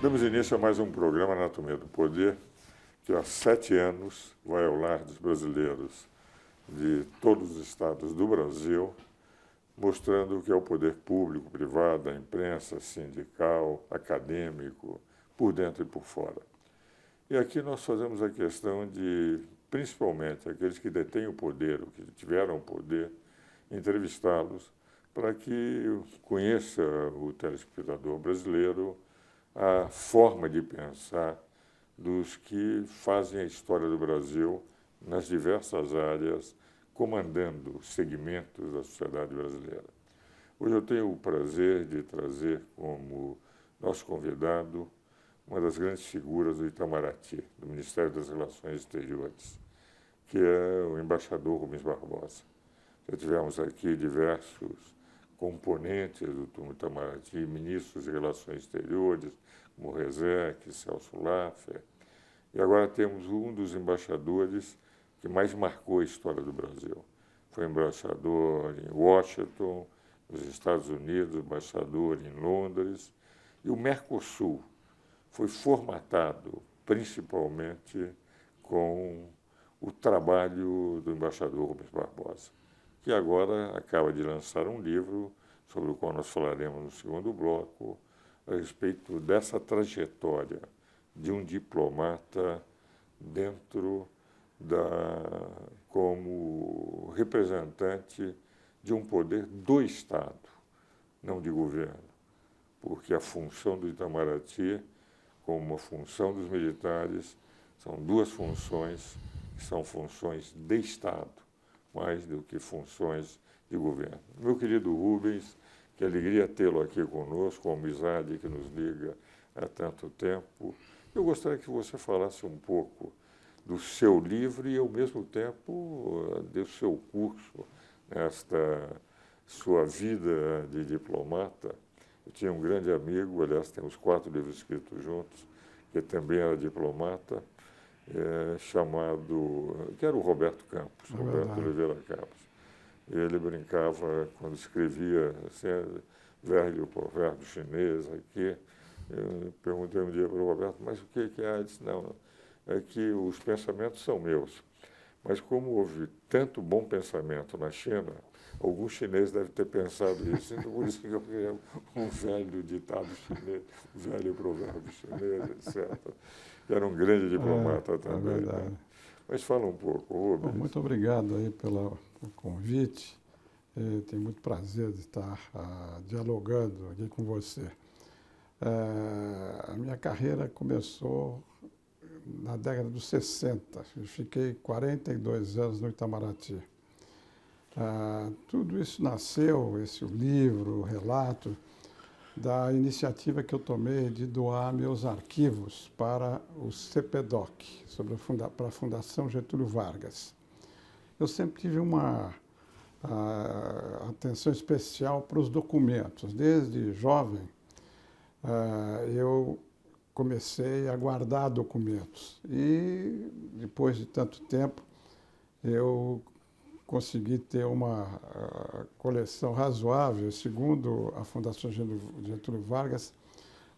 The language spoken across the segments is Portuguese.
Damos início a mais um programa Anatomia do Poder, que há 7 anos vai ao lar dos brasileiros de todos os estados do Brasil, mostrando o que é o poder público, privado, a imprensa, sindical, acadêmico, por dentro e por fora. E aqui nós fazemos a questão de, principalmente, aqueles que detêm o poder, ou que tiveram o poder, entrevistá-los para que conheça o telespectador brasileiro a forma de pensar dos que fazem a história do Brasil nas diversas áreas, comandando segmentos da sociedade brasileira. Hoje eu tenho o prazer de trazer como nosso convidado uma das grandes figuras do Itamaraty, do Ministério das Relações Exteriores, que é o embaixador Rubens Barbosa. Já tivemos aqui diversos componentes do Itamaraty, ministros de Relações Exteriores, como Rezec, Celso Laffer, e agora temos um dos embaixadores que mais marcou a história do Brasil. Foi embaixador em Washington, nos Estados Unidos, embaixador em Londres, e o Mercosul foi formatado principalmente com o trabalho do embaixador Rubens Barbosa, que agora acaba de lançar um livro, sobre o qual nós falaremos no segundo bloco, a respeito dessa trajetória de um diplomata dentro como representante de um poder do Estado, não de governo, porque a função do Itamaraty, como a função dos militares, são duas funções que são funções de Estado, mais do que funções de governo. Meu querido Rubens, que alegria tê-lo aqui conosco, uma amizade que nos liga há tanto tempo. Eu gostaria que você falasse um pouco do seu livro e, ao mesmo tempo, do seu curso, nesta sua vida de diplomata. Eu tinha um grande amigo, aliás, temos 4 livros escritos juntos, que também era diplomata, que era o Roberto Campos, Roberto Oliveira Campos. Ele brincava, quando escrevia, assim, velho provérbio chinês aqui, eu perguntei um dia para o Roberto, mas o que é? Ele disse, não, é que os pensamentos são meus, mas como houve tanto bom pensamento na China, alguns chineses devem ter pensado isso, então por isso que eu criei um velho ditado chinês, um velho provérbio chinês, etc. Era um grande diplomata também. Né? Mas fala um pouco, Rubens. Bom, muito obrigado aí pelo convite. Tenho muito prazer de estar dialogando aqui com você. A minha carreira começou na década dos 60. Eu fiquei 42 anos no Itamaraty. Tudo isso nasceu, esse livro, o relato, da iniciativa que eu tomei de doar meus arquivos para o CPDOC, para a Fundação Getúlio Vargas. Eu sempre tive uma atenção especial para os documentos. Desde jovem, eu comecei a guardar documentos. E, depois de tanto tempo, eu consegui ter uma coleção razoável. Segundo a Fundação Getúlio Vargas,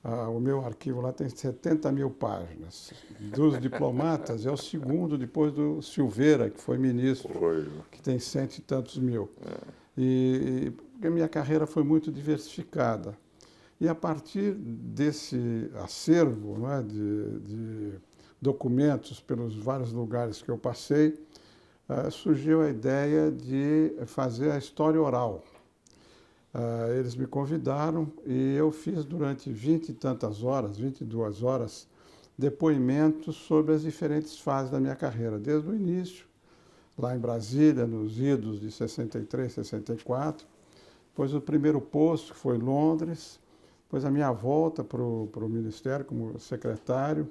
o meu arquivo lá tem 70 mil páginas. Dos diplomatas, é o segundo depois do Silveira, que foi ministro, que tem 100 e tantos mil. E a minha carreira foi muito diversificada. E a partir desse acervo, né, de documentos pelos vários lugares que eu passei, surgiu a ideia de fazer a história oral. Eles me convidaram e eu fiz durante 20 e tantas horas, 22 horas, depoimentos sobre as diferentes fases da minha carreira, desde o início, lá em Brasília, nos idos de 63, 64, depois o primeiro posto, que foi Londres, depois a minha volta para o Ministério como secretário.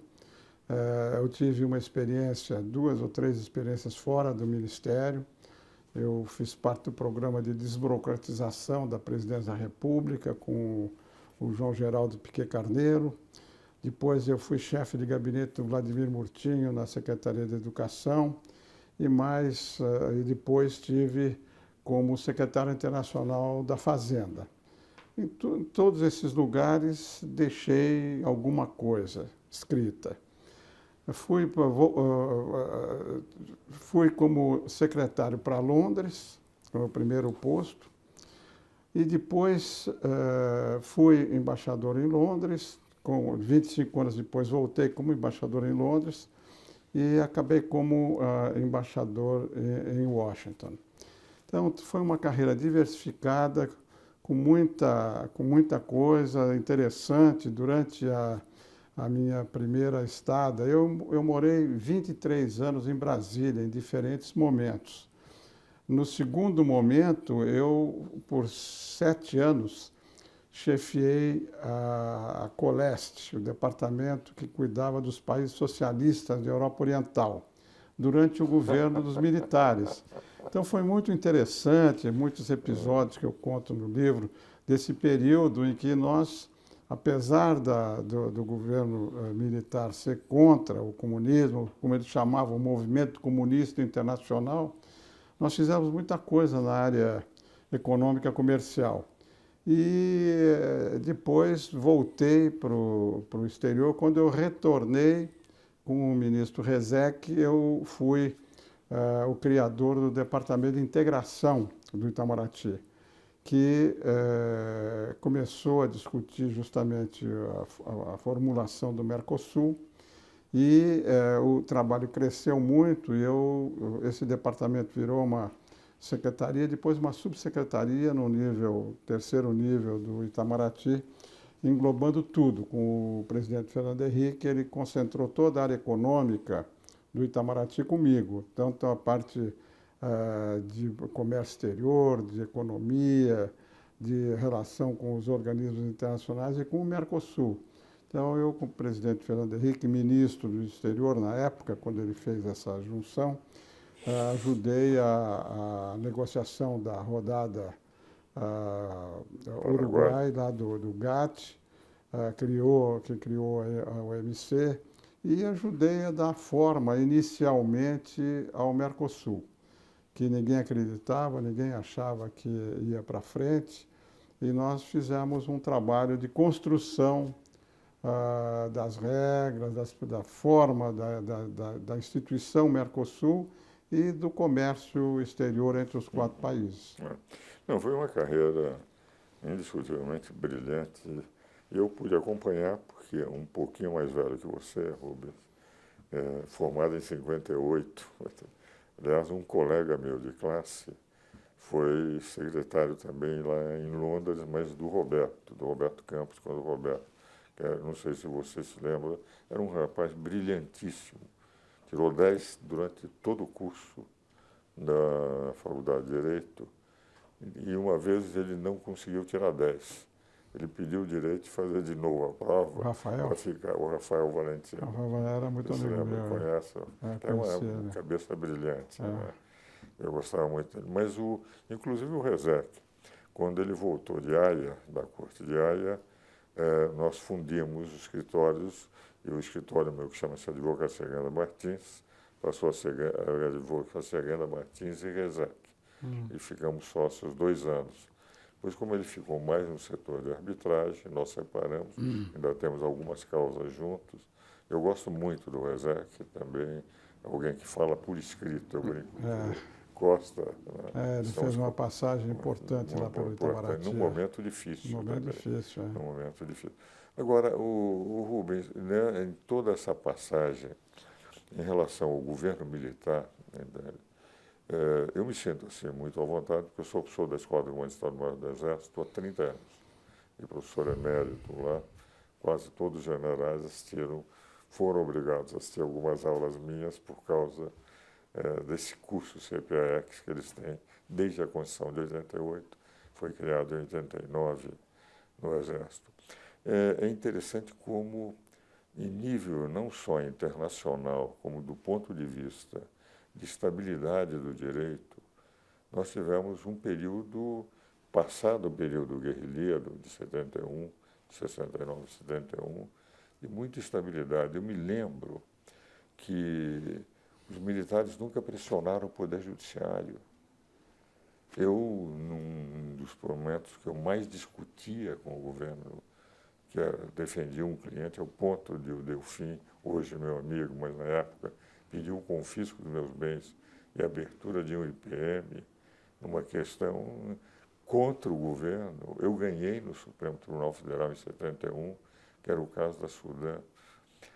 Eu tive uma experiência, 2 ou 3 experiências fora do Ministério. Eu fiz parte do programa de desburocratização da Presidência da República com o João Geraldo Piquet Carneiro. Depois eu fui chefe de gabinete do Vladimir Murtinho na Secretaria de Educação. E depois tive como secretário internacional da Fazenda. Em todos esses lugares deixei alguma coisa escrita. Fui como secretário para Londres, no primeiro posto, e depois fui embaixador em Londres. 25 anos depois voltei como embaixador em Londres e acabei como embaixador em Washington. Então, foi uma carreira diversificada, com muita coisa interessante durante a minha primeira estada. Eu morei 23 anos em Brasília, em diferentes momentos. No segundo momento, eu, por 7 anos, chefiei a Coleste, o departamento que cuidava dos países socialistas da Europa Oriental, durante o governo dos militares. Então foi muito interessante, muitos episódios que eu conto no livro, desse período em que nós, apesar do governo militar ser contra o comunismo, como eles chamavam, o movimento comunista internacional, nós fizemos muita coisa na área econômica comercial. E depois voltei para o exterior. Quando eu retornei com o ministro Rezec, eu fui o criador do Departamento de Integração do Itamaraty, que começou a discutir justamente a formulação do Mercosul, e o trabalho cresceu muito, e esse departamento virou uma secretaria, depois uma subsecretaria no terceiro nível do Itamaraty, englobando tudo. Com o presidente Fernando Henrique, ele concentrou toda a área econômica do Itamaraty comigo, tanto a parte de comércio exterior, de economia, de relação com os organismos internacionais e com o Mercosul. Então, eu, como presidente Fernando Henrique, ministro do exterior na época, quando ele fez essa junção, ajudei a negociação da rodada Uruguai, lá do GATT, que criou a OMC, e ajudei a dar forma inicialmente ao Mercosul, que ninguém acreditava, ninguém achava que ia para frente, e nós fizemos um trabalho de construção das regras, da forma da instituição Mercosul e do comércio exterior entre os 4 países. Não, foi uma carreira indiscutivelmente brilhante. Eu pude acompanhar, porque um pouquinho mais velho que você, Rubens, formado em 58. Aliás, um colega meu de classe foi secretário também lá em Londres, mas do Roberto Campos, quando o Roberto, não sei se você se lembra, era um rapaz brilhantíssimo. Tirou 10 durante todo o curso da Faculdade de Direito, e uma vez ele não conseguiu tirar 10. Ele pediu o direito de fazer de novo a prova. O Rafael? Para ficar, o Rafael Valentino. O Rafael era muito amigo meu. Conhece? Tem uma cabeça brilhante. Né? Eu gostava muito dele. Mas, inclusive, o Rezec, quando ele voltou de Haia, da Corte de Haia, nós fundimos os escritórios, e o escritório meu, que chama-se Advocacia Ganda Martins, passou a ser Advocacia Ganda Martins e Rezec. E ficamos sócios 2 anos. Pois, como ele ficou mais no setor de arbitragem, nós separamos, ainda temos algumas causas juntos. Eu gosto muito do Rezec, também alguém que fala por escrito, eu brinco. Costa. Né? Ele fez uma passagem importante lá pelo Itamaraty. Num momento difícil. Num momento difícil, Num momento difícil. Agora, o Rubens, né, em toda essa passagem, em relação ao governo militar, né, eu me sinto assim, muito à vontade, porque eu sou professor da Escola de Humanitário do Exército há 30 anos. E professor emérito lá, quase todos os generais foram obrigados a assistir algumas aulas minhas por causa desse curso CPAX que eles têm desde a Constituição de 88, foi criado em 89 no Exército. É interessante como, em nível não só internacional, como do ponto de vista de estabilidade do direito, nós tivemos um período, passado o período guerrilheiro de 71, de 69, 71, de muita estabilidade. Eu me lembro que os militares nunca pressionaram o Poder Judiciário. num dos momentos que eu mais discutia com o governo, que era defendia um cliente, ao ponto de o Delfim, hoje meu amigo, mas na época, pediu o confisco dos meus bens e a abertura de um IPM, numa questão contra o governo. Eu ganhei no Supremo Tribunal Federal em 71, que era o caso da Sudã.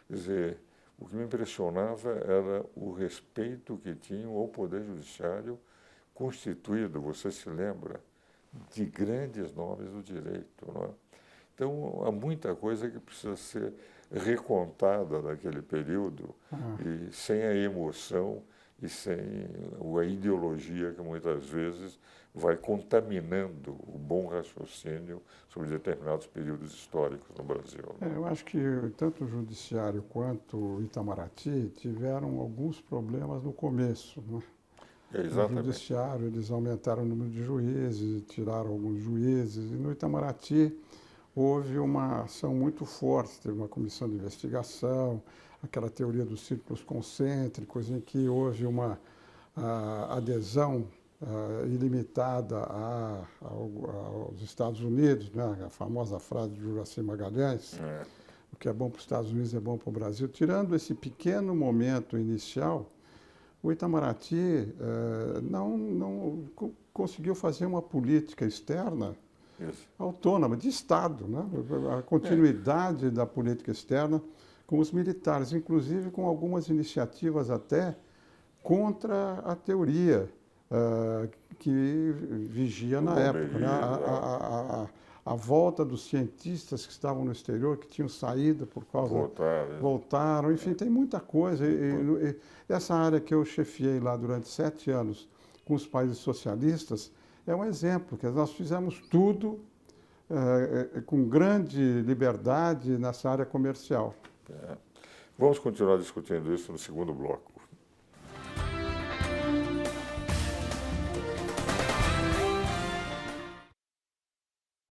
Quer dizer, o que me impressionava era o respeito que tinham ao Poder Judiciário constituído, você se lembra, de grandes nomes do direito, não é? Então, há muita coisa que precisa ser recontada daquele período e sem a emoção e sem a ideologia que muitas vezes vai contaminando o bom raciocínio sobre determinados períodos históricos no Brasil. Eu acho que tanto o Judiciário quanto o Itamaraty tiveram alguns problemas no começo, né? No Judiciário, eles aumentaram o número de juízes, tiraram alguns juízes, e no Itamaraty houve uma ação muito forte, teve uma comissão de investigação, aquela teoria dos círculos concêntricos, em que houve uma adesão ilimitada aos Estados Unidos, né? A famosa frase de Juraci Magalhães, o que é bom para os Estados Unidos é bom para o Brasil. Tirando esse pequeno momento inicial, o Itamaraty não conseguiu fazer uma política externa autônoma, de Estado, né? A continuidade da política externa com os militares, inclusive com algumas iniciativas até contra a teoria que vigia na época, né? A volta dos cientistas que estavam no exterior, que tinham saído por causa... Voltaram, enfim, tem muita coisa. E essa área que eu chefiei lá durante 7 anos com os países socialistas é um exemplo, que nós fizemos tudo com grande liberdade nessa área comercial. Vamos continuar discutindo isso no segundo bloco.